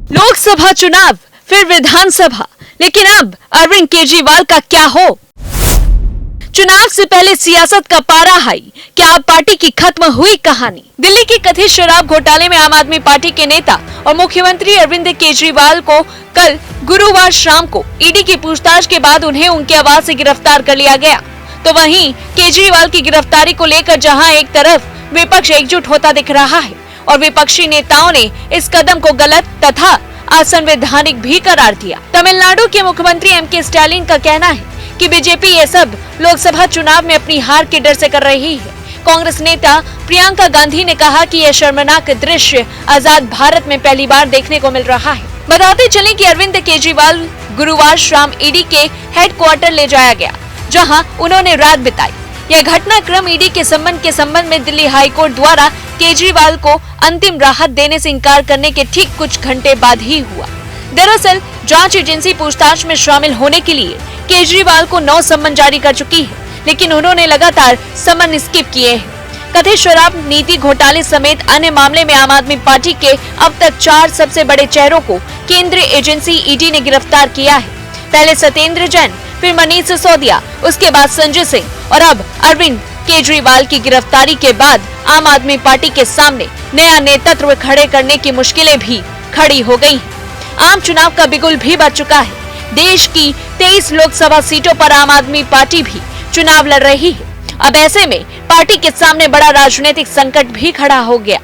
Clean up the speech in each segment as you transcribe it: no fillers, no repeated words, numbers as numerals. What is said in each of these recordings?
लोकसभा चुनाव, फिर विधानसभा, लेकिन अब अरविंद केजरीवाल का क्या हो? चुनाव से पहले सियासत का पारा हाई, क्या अब पार्टी की खत्म हुई कहानी? दिल्ली के कथित शराब घोटाले में आम आदमी पार्टी के नेता और मुख्यमंत्री अरविंद केजरीवाल को कल गुरुवार शाम को ईडी की पूछताछ के बाद उन्हें उनके आवास से गिरफ्तार कर लिया गया। तो वहीं केजरीवाल की गिरफ्तारी को लेकर जहां एक तरफ विपक्ष एकजुट होता दिख रहा है और विपक्षी नेताओं ने इस कदम को गलत तथा असंवैधानिक भी करार दिया। तमिलनाडु के मुख्यमंत्री एम.के. स्टालिन का कहना है कि बीजेपी ये सब लोकसभा चुनाव में अपनी हार के डर से कर रही है। कांग्रेस नेता प्रियंका गांधी ने कहा कि यह शर्मनाक दृश्य आजाद भारत में पहली बार देखने को मिल रहा है। बताते चलें कि अरविंद केजरीवाल गुरुवार शाम ईडी के हेडक्वार्टर ले जाया गया, जहां उन्होंने रात बिताई। यह घटनाक्रम ईडी के संबंध में दिल्ली हाई कोर्ट द्वारा केजरीवाल को अंतिम राहत देने से इनकार करने के ठीक कुछ घंटे बाद ही हुआ। दरअसल जांच एजेंसी पूछताछ में शामिल होने के लिए केजरीवाल को 9 सम्मन जारी कर चुकी है, लेकिन उन्होंने लगातार सम्मन स्किप किए हैं। कथित शराब नीति घोटाले समेत अन्य मामले में आम आदमी पार्टी के अब तक 4 सबसे बड़े चेहरों को केंद्रीय एजेंसी ईडी ने गिरफ्तार किया है। पहले सत्येंद्र जैन, फिर मनीष सिसोदिया, उसके बाद संजय सिंह और अब अरविंद केजरीवाल की गिरफ्तारी के बाद आम आदमी पार्टी के सामने नया नेतृत्व खड़े करने की मुश्किलें भी खड़ी हो गई हैं। आम चुनाव का बिगुल भी बज चुका है। देश की 23 लोकसभा सीटों पर आम आदमी पार्टी भी चुनाव लड़ रही है। अब ऐसे में पार्टी के सामने बड़ा राजनीतिक संकट भी खड़ा हो गया।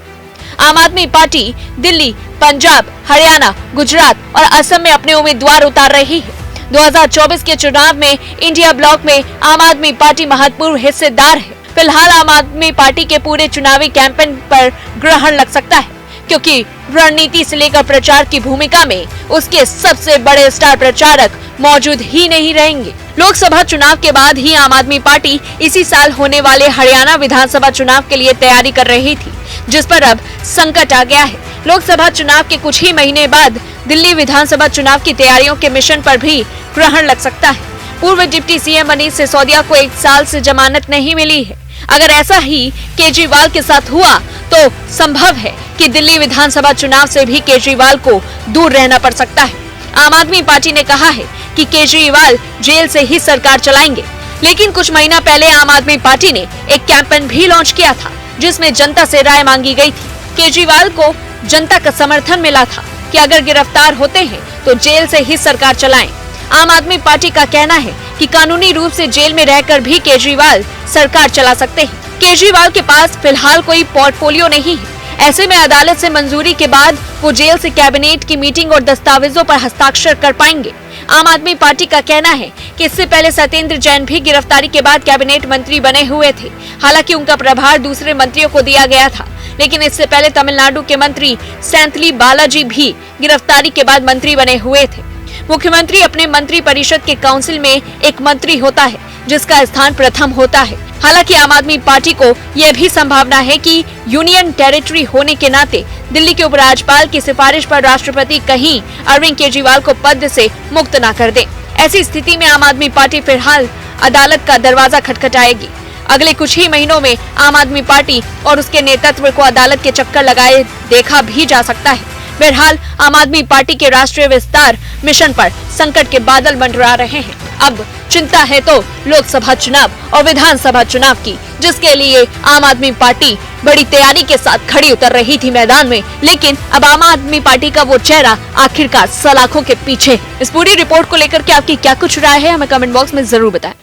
आम आदमी पार्टी दिल्ली, पंजाब, हरियाणा, गुजरात और असम में अपने उम्मीदवार उतार रही है। 2024 के चुनाव में इंडिया ब्लॉक में आम आदमी पार्टी महत्वपूर्ण हिस्सेदार है। फिलहाल आम आदमी पार्टी के पूरे चुनावी कैंपेन पर ग्रहण लग सकता है, क्योंकि रणनीति से लेकर प्रचार की भूमिका में उसके सबसे बड़े स्टार प्रचारक मौजूद ही नहीं रहेंगे। लोकसभा चुनाव के बाद ही आम आदमी पार्टी इसी साल होने वाले हरियाणा विधानसभा चुनाव के लिए तैयारी कर रही थी, जिस पर अब संकट आ गया है। लोकसभा चुनाव के कुछ ही महीने बाद दिल्ली विधानसभा चुनाव की तैयारियों के मिशन पर भी ग्रहण लग सकता है। पूर्व डिप्टी सीएम मनीष सिसोदिया को 1 साल से जमानत नहीं मिली है। अगर ऐसा ही केजरीवाल के साथ हुआ तो संभव है कि दिल्ली विधानसभा चुनाव से भी केजरीवाल को दूर रहना पड़ सकता है। आम आदमी पार्टी ने कहा है कि केजरीवाल जेल से ही सरकार चलाएंगे, लेकिन कुछ महीना पहले आम आदमी पार्टी ने एक कैंपेन भी लॉन्च किया था, जिसमें जनता से राय मांगी गई थी। केजरीवाल को जनता का समर्थन मिला था कि अगर गिरफ्तार होते हैं तो जेल से ही सरकार चलाएं। आम आदमी पार्टी का कहना है कि कानूनी रूप से जेल में रहकर भी केजरीवाल सरकार चला सकते हैं। केजरीवाल के पास फिलहाल कोई पोर्टफोलियो नहीं है। ऐसे में अदालत से मंजूरी के बाद वो जेल से कैबिनेट की मीटिंग और दस्तावेजों पर हस्ताक्षर कर पाएंगे। आम आदमी पार्टी का कहना है कि इससे पहले सत्येंद्र जैन भी गिरफ्तारी के बाद कैबिनेट मंत्री बने हुए थे। हालांकि उनका प्रभार दूसरे मंत्रियों को दिया गया था, लेकिन इससे पहले तमिलनाडु के मंत्री सैंथली बालाजी भी गिरफ्तारी के बाद मंत्री बने हुए थे। मुख्यमंत्री अपने मंत्री परिषद के काउंसिल में एक मंत्री होता है, जिसका स्थान प्रथम होता है। हालांकि आम आदमी पार्टी को यह भी संभावना है कि यूनियन टेरिटरी होने के नाते दिल्ली के उपराज्यपाल की सिफारिश पर राष्ट्रपति कहीं अरविंद केजरीवाल को पद से मुक्त न कर दे। ऐसी स्थिति में आम आदमी पार्टी फिलहाल अदालत का दरवाजा खटखटाएगी। अगले कुछ ही महीनों में आम आदमी पार्टी और उसके नेतृत्व को अदालत के चक्कर लगाए देखा भी जा सकता है। बहरहाल आम आदमी पार्टी के राष्ट्रीय विस्तार मिशन पर संकट के बादल मंडरा रहे हैं। अब चिंता है तो लोकसभा चुनाव और विधानसभा चुनाव की, जिसके लिए आम आदमी पार्टी बड़ी तैयारी के साथ खड़ी उतर रही थी मैदान में, लेकिन अब आम आदमी पार्टी का वो चेहरा आखिरकार सलाखों के पीछे। इस पूरी रिपोर्ट को लेकर के आपकी क्या कुछ राय है, हमें कमेंट बॉक्स में जरूर बताएं।